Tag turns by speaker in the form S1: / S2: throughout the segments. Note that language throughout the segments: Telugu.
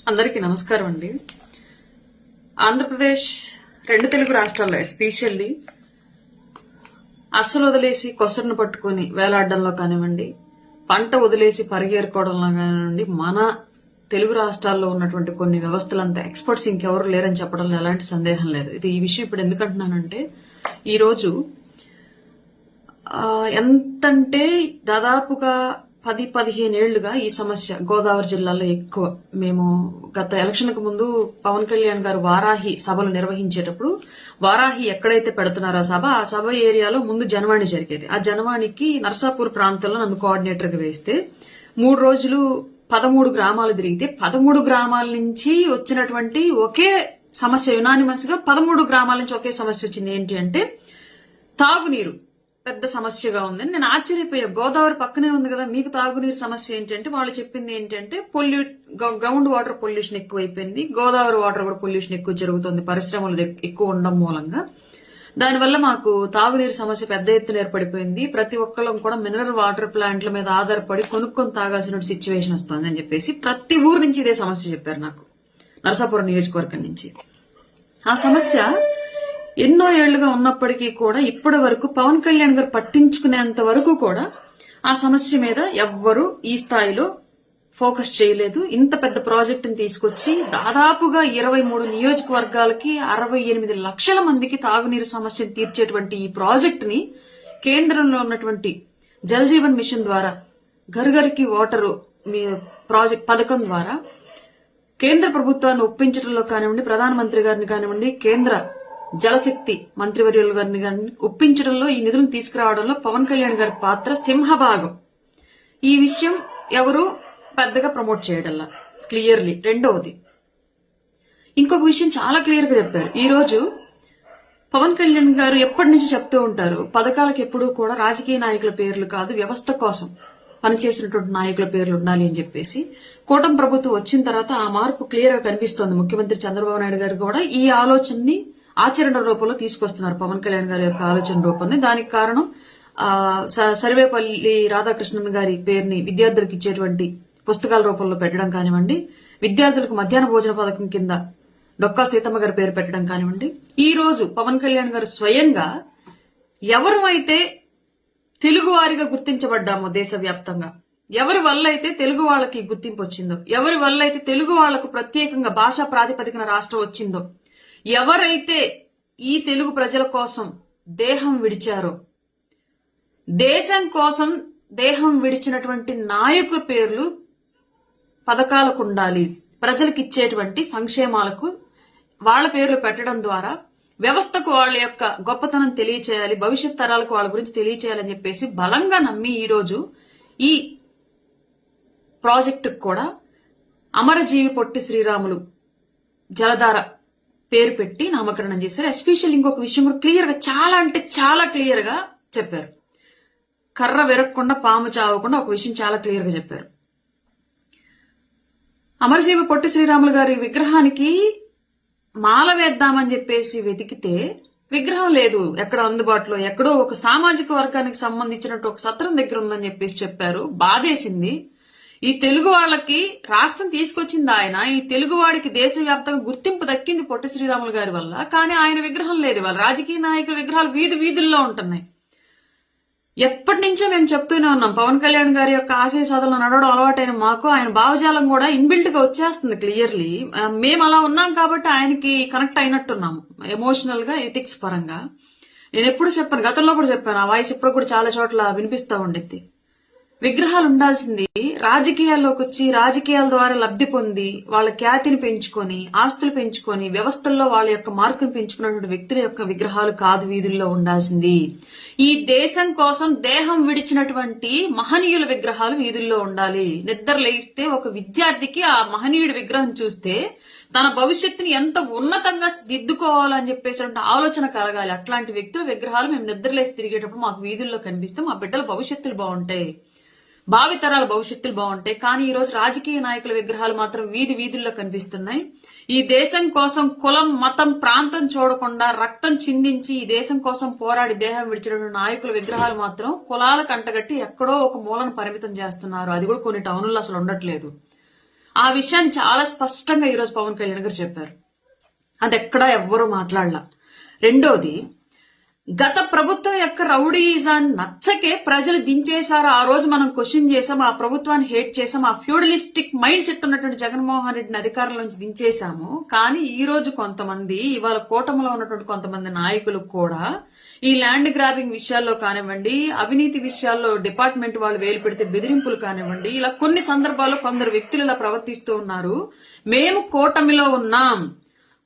S1: అందరికీ నమస్కారం అండి. ఆంధ్రప్రదేశ్ రెండు తెలుగు రాష్ట్రాల్లో ఎస్పెషల్లీ అస్సలు వదిలేసి కొసరును పట్టుకుని వేలాడడంలో కానివ్వండి, పంట వదిలేసి పరిగేరుకోవడంలో కానివ్వండి, మన తెలుగు రాష్ట్రాల్లో ఉన్నటువంటి కొన్ని వ్యవస్థలంతా ఎక్స్పర్ట్స్ ఇంకెవరు లేరని చెప్పడంలో ఎలాంటి సందేహం లేదు. ఈ విషయం ఇప్పుడు ఎందుకంటున్నానంటే, ఈరోజు ఎంతంటే దాదాపుగా 10-15 ఏళ్లుగా ఈ సమస్య గోదావరి జిల్లాలో ఎక్కువ. మేము గత ఎలక్షన్కు ముందు పవన్ కళ్యాణ్ గారు వారాహి సభలు నిర్వహించేటప్పుడు వారాహి ఎక్కడైతే పెడుతున్నారో ఆ సభ ఏరియాలో ముందు జనవాణి జరిగేది. ఆ జనవాణికి నర్సాపూర్ ప్రాంతంలో నన్ను కోఆర్డినేటర్ గా వేస్తే 3 రోజులు 13 గ్రామాలు తిరిగితే 13 గ్రామాల నుంచి వచ్చినటువంటి ఒకే సమస్య, యునానిమస్ గా 13 గ్రామాల నుంచి ఒకే సమస్య వచ్చింది. ఏంటి అంటే తాగునీరు పెద్ద సమస్యగా ఉందని నేను ఆశ్చర్యపోయా. గోదావరి పక్కనే ఉంది కదా, మీకు తాగునీరు సమస్య ఏంటంటే వాళ్ళు చెప్పింది ఏంటంటే గ్రౌండ్ వాటర్ పొల్యూషన్ ఎక్కువైపోయింది, గోదావరి వాటర్ కూడా పొల్యూషన్ ఎక్కువ జరుగుతుంది పరిశ్రమలు ఎక్కువ ఉండడం మూలంగా. దానివల్ల మాకు తాగునీరు సమస్య పెద్ద ఎత్తున ఏర్పడిపోయింది, ప్రతి ఒక్కళ్ళం కూడా మినరల్ వాటర్ ప్లాంట్ల మీద ఆధారపడి కొనుక్కొని తాగాల్సిన సిచ్యువేషన్ వస్తుంది అని చెప్పేసి ప్రతి ఊరు నుంచి ఇదే సమస్య చెప్పారు నాకు, నరసాపురం నియోజకవర్గం నుంచి. ఆ సమస్య ఎన్నో ఏళ్లుగా ఉన్నప్పటికీ కూడా ఇప్పటి వరకు పవన్ కళ్యాణ్ గారు పట్టించుకునేంత వరకు కూడా ఆ సమస్య మీద ఎవ్వరూ ఈ స్థాయిలో ఫోకస్ చేయలేదు. ఇంత పెద్ద ప్రాజెక్టుని తీసుకొచ్చి దాదాపుగా 23 నియోజకవర్గాలకి 68 లక్షల మందికి తాగునీరు సమస్యను తీర్చేటువంటి ఈ ప్రాజెక్టుని కేంద్రంలో ఉన్నటువంటి జల్ జీవన్ మిషన్ ద్వారా, ఘర్ ఘర్కి వాటర్ ప్రాజెక్ట్ పథకం ద్వారా కేంద్ర ప్రభుత్వాన్ని ఒప్పించడంలో కానివ్వండి, ప్రధానమంత్రి గారిని కానివ్వండి, కేంద్ర జలశక్తి మంత్రివర్యులు గారిని కానీ ఒప్పించడంలో, ఈ నిధులను తీసుకురావడంలో పవన్ కళ్యాణ్ గారి పాత్ర సింహభాగం. ఈ విషయం ఎవరు పెద్దగా ప్రమోట్ చేయడంలా క్లియర్లీ. రెండవది, ఇంకొక విషయం చాలా క్లియర్ గా చెప్పారు. ఈ రోజు పవన్ కళ్యాణ్ గారు ఎప్పటి నుంచి చెప్తూ ఉంటారు, పథకాలకు ఎప్పుడూ కూడా రాజకీయ నాయకుల పేర్లు కాదు, వ్యవస్థ కోసం పనిచేసినటువంటి నాయకుల పేర్లు ఉండాలి అని చెప్పేసి. కూటమి ప్రభుత్వం వచ్చిన తర్వాత ఆ మార్పు క్లియర్ గా కనిపిస్తోంది. ముఖ్యమంత్రి చంద్రబాబు నాయుడు గారు కూడా ఈ ఆలోచనని ఆచరణ రూపంలో తీసుకొస్తున్నారు, పవన్ కళ్యాణ్ గారి యొక్క ఆలోచన రూపాన్ని. దానికి కారణం సర్వేపల్లి రాధాకృష్ణన్ గారి పేరుని విద్యార్థులకు ఇచ్చేటువంటి పుస్తకాల రూపంలో పెట్టడం కానివ్వండి, విద్యార్థులకు మధ్యాహ్న భోజన పథకం కింద డొక్కా సీతమ్మ గారి పేరు పెట్టడం కానివ్వండి. ఈ రోజు పవన్ కళ్యాణ్ గారు స్వయంగా ఎవరైతే తెలుగువారిగా గుర్తించబడ్డామో దేశవ్యాప్తంగా, ఎవరి వల్ల అయితే తెలుగు వాళ్ళకి గుర్తింపు వచ్చిందో, ఎవరి వల్ల అయితే తెలుగు వాళ్లకు ప్రత్యేకంగా భాషా ప్రాతిపదికన రాష్ట్రం వచ్చిందో, ఎవరైతే ఈ తెలుగు ప్రజల కోసం దేహం విడిచారో, దేశం కోసం దేహం విడిచినటువంటి నాయకుల పేర్లు పథకాలకు ఉండాలి, ప్రజలకు ఇచ్చేటువంటి సంక్షేమాలకు వాళ్ళ పేర్లు పెట్టడం ద్వారా వ్యవస్థకు వాళ్ళ యొక్క గొప్పతనం తెలియచేయాలి, భవిష్యత్ తరాలకు వాళ్ళ గురించి తెలియచేయాలని చెప్పేసి బలంగా నమ్మి ఈరోజు ఈ ప్రాజెక్టుకు కూడా అమరజీవి పొట్టి శ్రీరాములు జలధార పేరు పెట్టి నామకరణం చేశారు. ఎస్పెషల్ ఇంకొక విషయం కూడా క్లియర్ గా, చాలా అంటే చాలా క్లియర్ గా చెప్పారు. కర్ర విరక్కుండా పాము చావకుండా ఒక విషయం చాలా క్లియర్ గా చెప్పారు. అమరజీవి పొట్టి శ్రీరాములు గారి విగ్రహానికి మాల వేద్దామని చెప్పేసి వెతికితే విగ్రహం లేదు ఎక్కడ అందుబాటులో, ఎక్కడో ఒక సామాజిక వర్గానికి సంబంధించినట్టు ఒక సత్రం దగ్గర ఉందని చెప్పేసి చెప్పారు. బాధేసింది. ఈ తెలుగు వాళ్ళకి రాష్ట్రం తీసుకొచ్చింది ఆయన, ఈ తెలుగు వాడికి దేశవ్యాప్తంగా గుర్తింపు దక్కింది పొట్టి శ్రీరాములు గారి వల్ల. కానీ ఆయన విగ్రహం లేదు. వాళ్ళ రాజకీయ నాయకుల విగ్రహాలు వీధుల్లో ఉంటున్నాయి. ఎప్పటి నుంచో మేము చెప్తూనే ఉన్నాం, పవన్ కళ్యాణ్ గారి యొక్క ఆశయ సాధనలో నడవడం అలవాటైన మాకు ఆయన భావజాలం కూడా ఇన్బిల్ట్ గా వచ్చేస్తుంది క్లియర్లీ. మేము అలా ఉన్నాం కాబట్టి ఆయనకి కనెక్ట్ అయినట్టున్నాము ఎమోషనల్ గా, ఎథిక్స్ పరంగా. నేను ఎప్పుడు చెప్పాను, గతంలో కూడా చెప్పాను, ఆ వాయిస్ ఇప్పుడు కూడా చాలా చోట్ల వినిపిస్తా ఉండేది. విగ్రహాలు ఉండాల్సింది రాజకీయాల్లోకి వచ్చి రాజకీయాల ద్వారా లబ్ధి పొంది వాళ్ళ ఖ్యాతిని పెంచుకొని ఆస్తులు పెంచుకొని వ్యవస్థల్లో వాళ్ళ యొక్క మార్కును పెంచుకున్నటువంటి వ్యక్తుల యొక్క విగ్రహాలు కాదు వీధుల్లో ఉండాల్సింది. ఈ దేశం కోసం దేహం విడిచినటువంటి మహనీయుల విగ్రహాలు వీధుల్లో ఉండాలి. నిద్ర లేస్తే ఒక విద్యార్థికి ఆ మహనీయుడి విగ్రహం చూస్తే తన భవిష్యత్తుని ఎంత ఉన్నతంగా దిద్దుకోవాలని చెప్పేసి ఆలోచన కలగాలి. అట్లాంటి వ్యక్తుల విగ్రహాలు మేము నిద్రలేసి తిరిగేటప్పుడు మాకు వీధుల్లో కనిపిస్తే మా బిడ్డల భవిష్యత్తులు బాగుంటాయి, భావితరాల భవిష్యత్తులు బాగుంటాయి. కానీ ఈ రోజు రాజకీయ నాయకుల విగ్రహాలు మాత్రం వీధుల్లో కనిపిస్తున్నాయి. ఈ దేశం కోసం కులం, మతం, ప్రాంతం చూడకుండా రక్తం చిందించి ఈ దేశం కోసం పోరాడి దేహం విడిచిన నాయకుల విగ్రహాలు మాత్రం కులాల కంటగట్టి ఎక్కడో ఒక మూలను పరిమితం చేస్తున్నారు. అది కూడా కొన్ని టౌన్లలో అసలు ఉండట్లేదు. ఆ విషయాన్ని చాలా స్పష్టంగా ఈరోజు పవన్ కళ్యాణ్ గారు చెప్పారు. అది ఎక్కడా ఎవ్వరూ మాట్లాడలా. రెండోది, గత ప్రభుత్వం యొక్క రౌడీయిజాన్ని నచ్చకే ప్రజలు దించేశారు. ఆ రోజు మనం క్వశ్చన్ చేసాం, ఆ ప్రభుత్వాన్ని హేట్ చేసాం, ఆ ఫ్యూడలిస్టిక్ మైండ్ సెట్ ఉన్నటువంటి జగన్మోహన్ రెడ్డిని అధికారంలో నుంచి దించేశాము. కానీ ఈ రోజు కొంతమంది, ఇవాళ కూటమిలో ఉన్నటువంటి కొంతమంది నాయకులు కూడా ఈ ల్యాండ్ గ్రాబింగ్ విషయాల్లో కానివ్వండి, అవినీతి విషయాల్లో డిపార్ట్మెంట్ వాళ్ళు వేలు పెడితే బెదిరింపులు కానివ్వండి, ఇలా కొన్ని సందర్భాల్లో కొందరు వ్యక్తులు ఇలా ప్రవర్తిస్తూ ఉన్నారు. మేము కూటమిలో ఉన్నాం,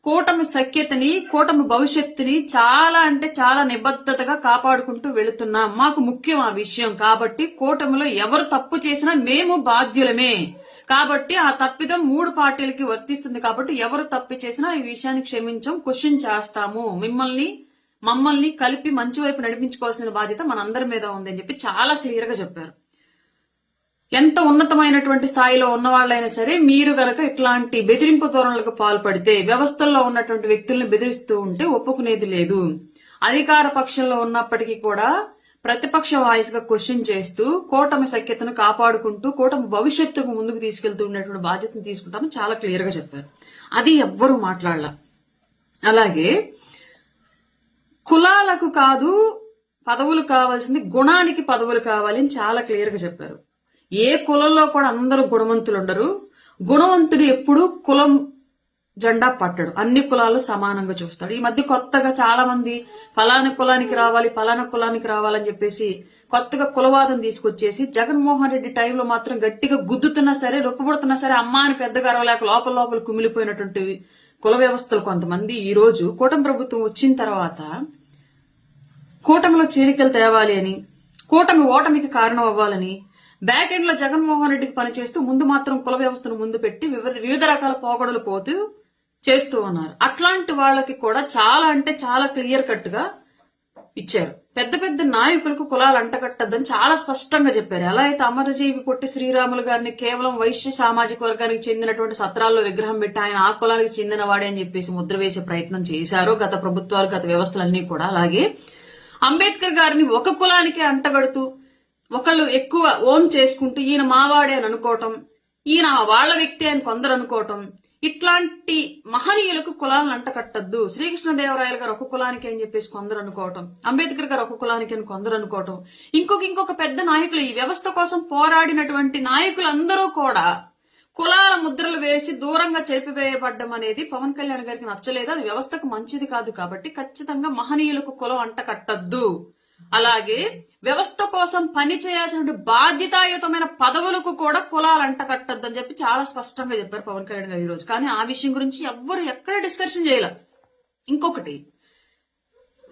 S1: కూటమి సఖ్యతని, కూటమి భవిష్యత్తుని చాలా అంటే చాలా నిబద్ధతగా కాపాడుకుంటూ వెళుతున్నాం. మాకు ముఖ్యం ఆ విషయం. కాబట్టి కూటమిలో ఎవరు తప్పు చేసినా మేము బాధ్యులమే. కాబట్టి ఆ తప్పిదం 3 పార్టీలకి వర్తిస్తుంది. కాబట్టి ఎవరు తప్పు చేసినా ఈ విషయాన్ని క్షమించం, క్వశ్చన్ చేస్తాము. మమ్మల్ని కలిపి మంచి వైపు నడిపించుకోవాల్సిన బాధ్యత మనందరి మీద ఉందని చెప్పి చాలా క్లియర్ గా చెప్పారు. ఎంత ఉన్నతమైనటువంటి స్థాయిలో ఉన్న వాళ్ళైనా సరే, మీరు గనక ఇట్లాంటి బెదిరింపు ధోరణులకు పాల్పడితే, వ్యవస్థల్లో ఉన్నటువంటి వ్యక్తుల్ని బెదిరిస్తూ ఉంటే ఒప్పుకునేది లేదు. అధికార పక్షంలో ఉన్నప్పటికీ కూడా ప్రతిపక్ష వాయిస్ గా క్వశ్చన్ చేస్తూ కూటమి సఖ్యతను కాపాడుకుంటూ కూటమి భవిష్యత్తుకు ముందుకు తీసుకెళ్తూ ఉన్నటువంటి బాధ్యతను తీసుకుంటామని చాలా క్లియర్ గా చెప్పారు. అది ఎవ్వరూ మాట్లాడలా. అలాగే కులాలకు కాదు పదవులు కావాల్సింది, గుణానికి పదవులు కావాలి అని చాలా క్లియర్ గా చెప్పారు. ఏ కులంలో కూడా అందరూ గుణవంతులు ఉండరు. గుణవంతుడు ఎప్పుడు కులం జెండా పట్టడు, అన్ని కులాలు సమానంగా చూస్తాడు. ఈ మధ్య కొత్తగా చాలా మంది ఫలానా కులానికి రావాలని చెప్పేసి కొత్తగా కులవాదం తీసుకొచ్చేసి జగన్మోహన్ రెడ్డి టైంలో మాత్రం గట్టిగా గుద్దుతున్నా సరే, రొప్పుబడుతున్నా సరే అమ్మా అని పెద్దగా అరవలేక లోపల కుమిలిపోయినటువంటి కుల వ్యవస్థలు కొంతమంది ఈ రోజు కూటమి ప్రభుత్వం వచ్చిన తర్వాత కూటమిలో చేరికలు తేవాలి అని, కూటమి ఓటమికి కారణం అవ్వాలని బ్యాక్ ఎండ్ లో జగన్మోహన్ రెడ్డికి పనిచేస్తూ ముందు మాత్రం కుల వ్యవస్థను ముందు పెట్టి వివిధ రకాల పోగడలు పోతూ చేస్తూ ఉన్నారు. అట్లాంటి వాళ్ళకి కూడా చాలా అంటే చాలా క్లియర్ కట్ గా ఇచ్చారు. పెద్ద పెద్ద నాయకులకు కులాలు అంటకట్టద్దని చాలా స్పష్టంగా చెప్పారు. ఎలా అయితే అమరజీవి పొట్టి శ్రీరాములు గారిని కేవలం వైశ్య సామాజిక వర్గానికి చెందినటువంటి సత్రాల్లో విగ్రహం పెట్టి ఆయన ఆ కులానికి చెందిన వాడే అని చెప్పేసి ముద్ర వేసే ప్రయత్నం చేశారో గత ప్రభుత్వాలు, గత వ్యవస్థలన్నీ కూడా, అలాగే అంబేద్కర్ గారిని ఒక కులానికి అంటగడుతూ ఒకళ్ళు ఎక్కువ ఓన్ చేసుకుంటూ ఈయన మావాడే అని అనుకోవటం, ఈయన వాళ్ళ వ్యక్తి అని కొందరు అనుకోవటం, ఇట్లాంటి మహనీయులకు కులాలను అంటకట్టద్దు. శ్రీకృష్ణదేవరాయలు గారు ఒక కులానికి అని చెప్పేసి కొందరు అనుకోవటం, అంబేద్కర్ గారు ఒక కులానికి అని కొందరు అనుకోవటం, ఇంకొక పెద్ద నాయకులు, ఈ వ్యవస్థ కోసం పోరాడినటువంటి నాయకులందరూ కూడా కులాల ముద్రలు వేసి దూరంగా చెరిపివేయబడ్డం అనేది పవన్ కళ్యాణ్ గారికి నచ్చలేదు. అది వ్యవస్థకు మంచిది కాదు. కాబట్టి ఖచ్చితంగా మహనీయులకు కులం అంటకట్టద్దు. అలాగే వ్యవస్థ కోసం పని చేయాల్సిన బాధ్యతాయుతమైన పదవులకు కూడా కులాలు అంటకట్టద్దు అని చెప్పి చాలా స్పష్టంగా చెప్పారు పవన్ కళ్యాణ్ గారు ఈ రోజు. కానీ ఆ విషయం గురించి ఎవ్వరు ఎక్కడ డిస్కషన్ చేయాల. ఇంకొకటి,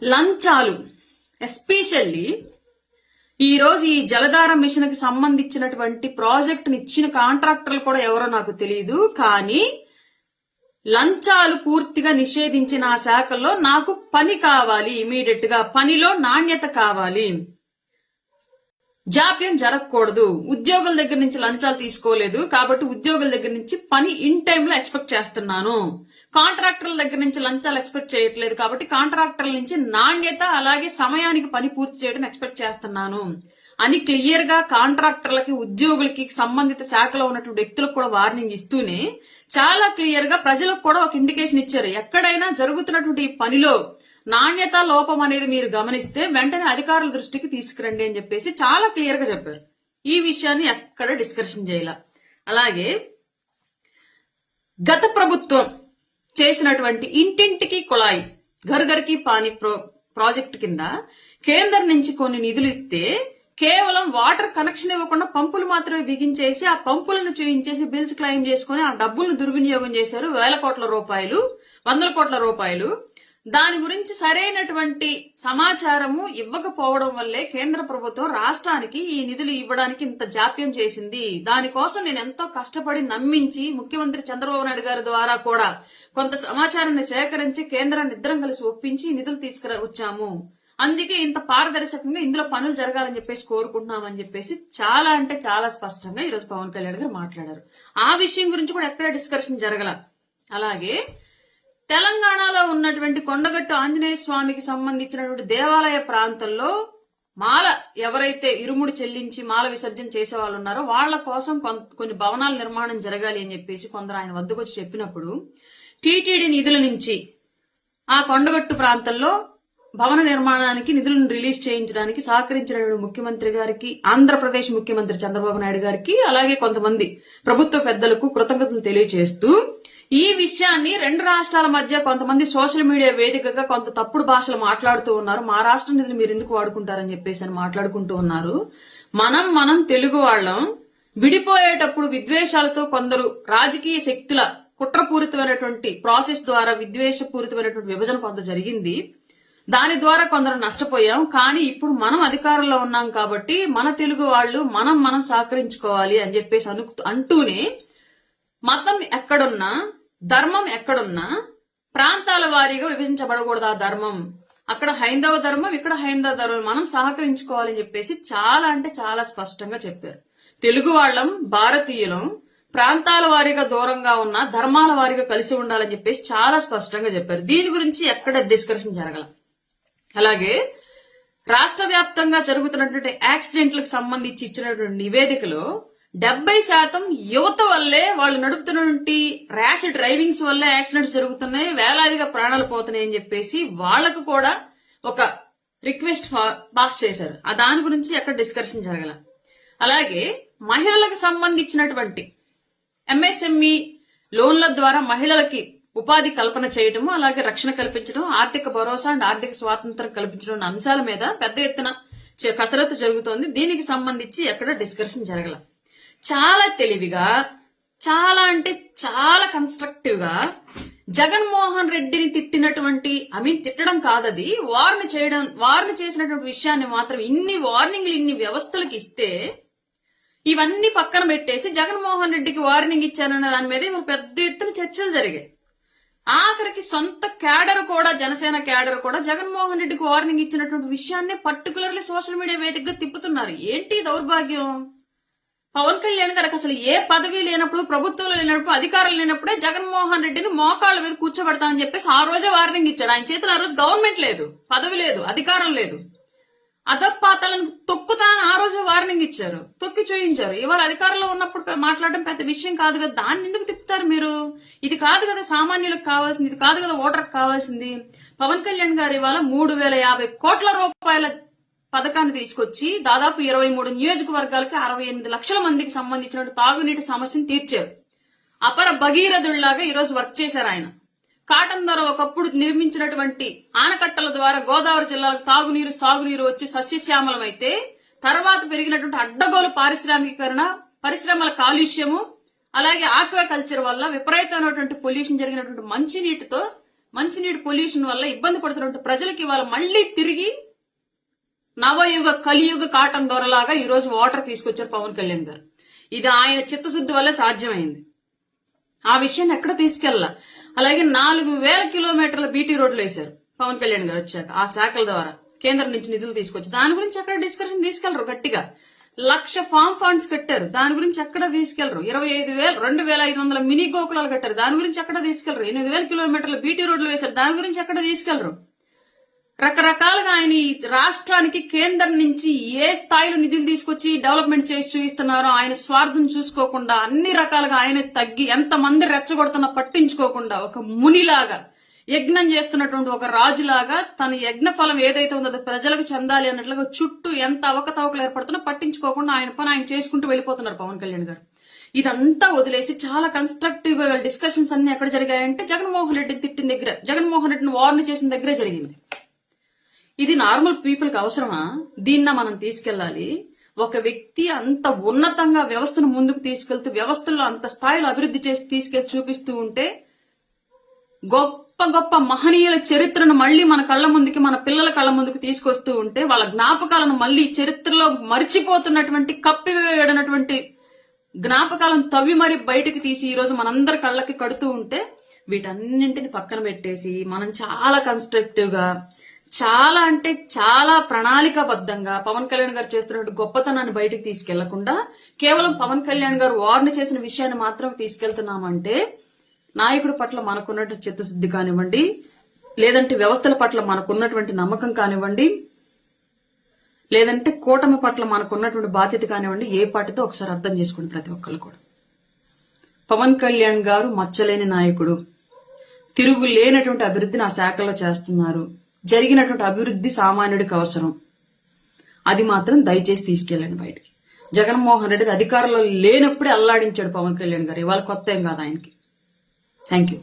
S1: లంచాలు. ఎస్పెషల్లీ ఈ రోజు ఈ జలధార మిషన్ కి సంబంధించినటువంటి ప్రాజెక్ట్ ని ఇచ్చిన కాంట్రాక్టర్లు కూడా ఎవరో నాకు తెలియదు. కానీ లంచాలు పూర్తిగా నిషేధించిన ఆ శాఖల్లో నాకు పని కావాలి, ఇమీడియట్ గా పనిలో నాణ్యత కావాలి, జాప్యం జరగకూడదు. ఉద్యోగుల దగ్గర నుంచి లంచాలు తీసుకోలేదు కాబట్టి ఉద్యోగుల దగ్గర నుంచి పని ఇన్ టైమ్ లో ఎక్స్పెక్ట్ చేస్తున్నాను. కాంట్రాక్టర్ల దగ్గర నుంచి లంచాలు ఎక్స్పెక్ట్ చేయట్లేదు కాబట్టి కాంట్రాక్టర్ల నుంచి నాణ్యత అలాగే సమయానికి పని పూర్తి చేయడం ఎక్స్పెక్ట్ చేస్తున్నాను అని క్లియర్ గా కాంట్రాక్టర్లకి, ఉద్యోగులకి, సంబంధిత శాఖలో ఉన్నటువంటి వ్యక్తులకు కూడా వార్నింగ్ ఇస్తూనే చాలా క్లియర్ గా ప్రజలకు కూడా ఒక ఇండికేషన్ ఇచ్చారు. ఎక్కడైనా జరుగుతున్నటువంటి పనిలో నాణ్యత లోపం అనేది మీరు గమనిస్తే వెంటనే అధికారుల దృష్టికి తీసుకురండి అని చెప్పేసి చాలా క్లియర్ గా చెప్పారు. ఈ విషయాన్ని ఎక్కడ డిస్కషన్ చేయాల. అలాగే గత ప్రభుత్వం చేసినటువంటి ఇంటింటికి కుళాయి, ఘర్ ఘర్కి పానీ ప్రాజెక్ట్ కింద కేంద్రం నుంచి కొన్ని నిధులు ఇస్తే కేవలం వాటర్ కనెక్షన్ ఇవ్వకుండా పంపులు మాత్రమే బిగించేసి ఆ పంపులను చూయించేసి బిల్స్ క్లెయిమ్ చేసుకుని ఆ డబ్బులను దుర్వినియోగం చేశారు. 1,000 కోట్ల రూపాయలు, 100 కోట్ల రూపాయలు. దాని గురించి సరైనటువంటి సమాచారము ఇవ్వకపోవడం వల్లే కేంద్ర ప్రభుత్వం రాష్ట్రానికి ఈ నిధులు ఇవ్వడానికి ఇంత జాప్యం చేసింది. దానికోసం నేను ఎంతో కష్టపడి నమ్మించి ముఖ్యమంత్రి చంద్రబాబు నాయుడు గారి ద్వారా కూడా కొంత సమాచారాన్ని సేకరించి కేంద్రాన్ని ఇద్దరం కలిసి ఒప్పించి నిధులు తీసుకువచ్చాము. అందుకే ఇంత పారదర్శకంగా ఇందులో పనులు జరగాలని చెప్పేసి కోరుకుంటున్నామని చెప్పేసి చాలా అంటే చాలా స్పష్టంగా ఈరోజు పవన్ కళ్యాణ్ గారు మాట్లాడారు. ఆ విషయం గురించి కూడా ఎక్కడ డిస్కషన్ జరగల. అలాగే తెలంగాణలో ఉన్నటువంటి కొండగట్టు ఆంజనేయ స్వామికి సంబంధించినటువంటి దేవాలయ ప్రాంతంలో మాల ఎవరైతే ఇరుముడి చెల్లించి మాల విసర్జన చేసే వాళ్ళు ఉన్నారో వాళ్ళ కోసం కొన్ని భవనాల నిర్మాణం జరగాలి అని చెప్పేసి కొందరు ఆయన వద్దకు వచ్చి చెప్పినప్పుడు టీటీడీ నిధుల నుంచి ఆ కొండగట్టు ప్రాంతంలో భవన నిర్మాణానికి నిధులను రిలీజ్ చేయించడానికి సహకరించిన ముఖ్యమంత్రి గారికి, ఆంధ్రప్రదేశ్ ముఖ్యమంత్రి చంద్రబాబు నాయుడు గారికి, అలాగే కొంతమంది ప్రభుత్వ పెద్దలకు కృతజ్ఞతలు తెలియజేస్తూ ఈ విషయాన్ని రెండు రాష్ట్రాల మధ్య కొంతమంది సోషల్ మీడియా వేదికగా కొంత తప్పుడు భాషలు మాట్లాడుతూ ఉన్నారు. మా రాష్ట్ర నిధులు మీరు ఎందుకు వాడుకుంటారని చెప్పేసి అని మాట్లాడుకుంటూ ఉన్నారు. మనం తెలుగు వాళ్ళం విడిపోయేటప్పుడు విద్వేషాలతో కొందరు రాజకీయ శక్తుల కుట్రపూరితమైనటువంటి ప్రాసెస్ ద్వారా విద్వేషపూరితమైనటువంటి విభజన కొంత జరిగింది. దాని ద్వారా కొందరు నష్టపోయాం. కానీ ఇప్పుడు మనం అధికారంలో ఉన్నాం కాబట్టి మన తెలుగు వాళ్ళు మనం సహకరించుకోవాలి అని చెప్పేసి అంటూనే మతం ఎక్కడున్నా, ధర్మం ఎక్కడున్నా ప్రాంతాల వారీగా విభజించబడకూడదు. ఆ ధర్మం అక్కడ హైందవ ధర్మం, ఇక్కడ హైందవ ధర్మం, మనం సహకరించుకోవాలని చెప్పేసి చాలా అంటే చాలా స్పష్టంగా చెప్పారు. తెలుగు వాళ్ళం, భారతీయులం ప్రాంతాల వారీగా దూరంగా ఉన్న ధర్మాల వారీగా కలిసి ఉండాలని చెప్పేసి చాలా స్పష్టంగా చెప్పారు. దీని గురించి ఎక్కడ డిస్కషన్ జరగల. అలాగే రాష్ట్ర వ్యాప్తంగా జరుగుతున్నటువంటి యాక్సిడెంట్లకు సంబంధించి ఇచ్చినటువంటి నివేదికలో 70% యువత వల్లే, వాళ్ళు నడుపుతున్నటువంటి ర్యాష్ డ్రైవింగ్స్ వల్లే యాక్సిడెంట్స్ జరుగుతున్నాయి, వేలాదిగా ప్రాణాలు పోతున్నాయి అని చెప్పేసి వాళ్లకు కూడా ఒక రిక్వెస్ట్ పాస్ చేశారు. ఆ దాని గురించి ఎక్కడ డిస్కషన్ జరగల. అలాగే మహిళలకు సంబంధించినటువంటి ఎంఎస్ఎంఈ లోన్ల ద్వారా మహిళలకి ఉపాధి కల్పన చేయటము, అలాగే రక్షణ కల్పించడం, ఆర్థిక భరోసా అండ్ ఆర్థిక స్వాతంత్రం కల్పించడం అంశాల మీద పెద్ద ఎత్తున కసరత్తు జరుగుతోంది. దీనికి సంబంధించి ఎక్కడ డిస్కషన్ జరగల. చాలా తెలివిగా, చాలా అంటే చాలా కన్స్ట్రక్టివ్ గా జగన్మోహన్ రెడ్డిని తిట్టినటువంటి, తిట్టడం కాదది, వార్న్ చేసినటువంటి విషయాన్ని మాత్రం ఇన్ని వార్నింగ్లు ఇన్ని వ్యవస్థలకు ఇస్తే ఇవన్నీ పక్కన పెట్టేసి జగన్మోహన్ రెడ్డికి వార్నింగ్ ఇచ్చారన్న దాని మీద పెద్ద ఎత్తున చర్చలు జరిగాయి. ఆఖరికి సొంత క్యాడర్ కూడా, జనసేన క్యాడర్ కూడా జగన్మోహన్ రెడ్డికి వార్నింగ్ ఇచ్చినటువంటి విషయాన్ని పర్టికులర్లీ సోషల్ మీడియా వేదికగా తిప్పుతున్నారు. ఏంటి దౌర్భాగ్యం? పవన్ కళ్యాణ్ గారికి అసలు ఏ పదవి లేనప్పుడు, ప్రభుత్వంలో లేనప్పుడు, అధికారం లేనప్పుడే జగన్మోహన్ రెడ్డిని మోకాళ్ళ మీద కూర్చోబెడతామని చెప్పేసి ఆ రోజే వార్నింగ్ ఇచ్చాడు. ఆయన చేతిలో ఆ రోజు గవర్నమెంట్ లేదు, పదవి లేదు, అధికారం లేదు. అధపాతాలను తొక్కుతానని ఆ రోజు వార్నింగ్ ఇచ్చారు, తొక్కి చూయించారు. ఇవాళ అధికారంలో ఉన్నప్పుడు మాట్లాడడం పెద్ద విషయం కాదు కదా, దాన్ని ఎందుకు తిప్పుతారు మీరు? ఇది కాదు కదా సామాన్యులకు కావాల్సింది, ఇది కాదు కదా ఓటర్కి కావాల్సింది. పవన్ కళ్యాణ్ గారు ఇవాళ 3,050 కోట్ల రూపాయల పథకాన్ని తీసుకొచ్చి దాదాపు 23 నియోజకవర్గాలకి 68 లక్షల మందికి సంబంధించిన తాగునీటి సమస్యను తీర్చారు. అపర భగీరథుల్లాగా ఈరోజు వర్క్ చేశారు ఆయన. కాటన్ ద్వారా ఒకప్పుడు నిర్మించినటువంటి ఆనకట్టల ద్వారా గోదావరి జిల్లాలకు తాగునీరు, సాగునీరు వచ్చి సస్యశ్యామలమైతే తర్వాత పెరిగినటువంటి అడ్డగోలు పారిశ్రామికీకరణ, పరిశ్రమల కాలుష్యము, అలాగే ఆక్వాకల్చర్ వల్ల విపరీతమైనటువంటి పొల్యూషన్ జరిగినటువంటి మంచినీటి పొల్యూషన్ వల్ల ఇబ్బంది పడుతున్నటువంటి ప్రజలకు ఇవాళ మళ్లీ తిరిగి నవయుగ కలియుగ కాటన్ దొరలాగా ఈ రోజు వాటర్ తీసుకొచ్చారు పవన్ కళ్యాణ్ గారు. ఇది ఆయన చిత్తశుద్ధి వల్ల సాధ్యమైంది. ఆ విషయాన్ని ఎక్కడ తీసుకెళ్లా. అలాగే 4,000 కిలోమీటర్ల బీటీ రోడ్లు వేశారు పవన్ కళ్యాణ్ గారు వచ్చాక. ఆ శాఖల ద్వారా కేంద్రం నుంచి నిధులు తీసుకొచ్చి దాని గురించి ఎక్కడ డిస్కషన్ తీసుకెళ్లరు. గట్టిగా 1,00,000 ఫార్మ్ ఫండ్స్ కట్టారు, దాని గురించి ఎక్కడ తీసుకెళ్లరు. 2,500 మినీ గోకులాలు కట్టారు, దాని గురించి ఎక్కడ తీసుకెళ్లరు. 8,000 కిలోమీటర్ల బీటీ రోడ్లు వేశారు, దాని గురించి ఎక్కడ తీసుకెళ్లరు. రకరకాలుగా ఆయన ఈ రాష్ట్రానికి కేంద్రం నుంచి ఏ స్థాయిలో నిధులు తీసుకొచ్చి డెవలప్మెంట్ చేసి చూపిస్తున్నారో ఆయన స్వార్థం చూసుకోకుండా అన్ని రకాలుగా ఆయన తగ్గి ఎంతమంది రెచ్చగొడుతున్నా పట్టించుకోకుండా ఒక మునిలాగా యజ్ఞం చేస్తున్నటువంటి ఒక రాజులాగా తన యజ్ఞ ఫలం ఏదైతే ఉందో అది ప్రజలకు చెందాలి అన్నట్లుగా చుట్టూ ఎంత అవకతవకలు ఏర్పడుతున్నా పట్టించుకోకుండా ఆయన పని ఆయన చేసుకుంటూ వెళ్ళిపోతున్నారు పవన్ కళ్యాణ్ గారు. ఇదంతా వదిలేసి చాలా కన్స్ట్రక్టివ్ గా డిస్కషన్స్ అన్ని ఎక్కడ జరిగాయంటే జగన్మోహన్ రెడ్డిని తిట్టిన దగ్గర, జగన్మోహన్ రెడ్డిని వార్న్ చేసిన దగ్గరే జరిగింది. ఇది నార్మల్ పీపుల్ కి అవసరమా? దీన్న మనం తీసుకెళ్లాలి. ఒక వ్యక్తి అంత ఉన్నతంగా వ్యవస్థను ముందుకు తీసుకెళ్తూ వ్యవస్థల్లో అంత స్థాయిలో అభివృద్ధి చేసి తీసుకెళ్లి చూపిస్తూ ఉంటే గొప్ప గొప్ప మహనీయుల చరిత్రను మళ్లీ మన కళ్ల ముందుకి, మన పిల్లల కళ్ల ముందుకు తీసుకొస్తూ ఉంటే వాళ్ళ జ్ఞాపకాలను మళ్లీ చరిత్రలో మర్చిపోతున్నటువంటి, కప్పివేయడనటువంటి జ్ఞాపకాలను తవ్వి మరి బయటకు తీసి ఈ రోజు మనందరి కళ్ళకి కడుతూ ఉంటే వీటన్నింటిని పక్కన పెట్టేసి మనం చాలా కన్స్ట్రక్టివ్ గా, చాలా అంటే చాలా ప్రణాళికాబద్ధంగా పవన్ కళ్యాణ్ గారు చేస్తున్నటువంటి గొప్పతనాన్ని బయటకు తీసుకెళ్లకుండా కేవలం పవన్ కళ్యాణ్ గారు వార్న్ చేసిన విషయాన్ని మాత్రం తీసుకెళ్తున్నామంటే నాయకుడి పట్ల మనకున్నటువంటి చిత్తశుద్ధి కానివ్వండి, లేదంటే వ్యవస్థల పట్ల మనకున్నటువంటి నమ్మకం కానివ్వండి, లేదంటే కూటమి పట్ల మనకున్నటువంటి బాధ్యత కానివ్వండి ఏ పార్టీతో ఒకసారి అర్థం చేసుకోండి ప్రతి ఒక్కళ్ళు కూడా. పవన్ కళ్యాణ్ గారు మచ్చలేని నాయకుడు, తిరుగు లేనటువంటి అభివృద్ధిని ఆ శాఖలో చేస్తున్నారు. జరిగినటువంటి అభివృద్ధి సామాన్యుడికి అవసరం, అది మాత్రం దయచేసి తీసుకెళ్ళండి బయటికి. జగన్మోహన్ రెడ్డి అధికారంలో లేనప్పుడే అల్లాడించాడు పవన్ కళ్యాణ్ గారు, ఇవాళ కొత్త ఏం కాదు ఆయనకి. Thank you.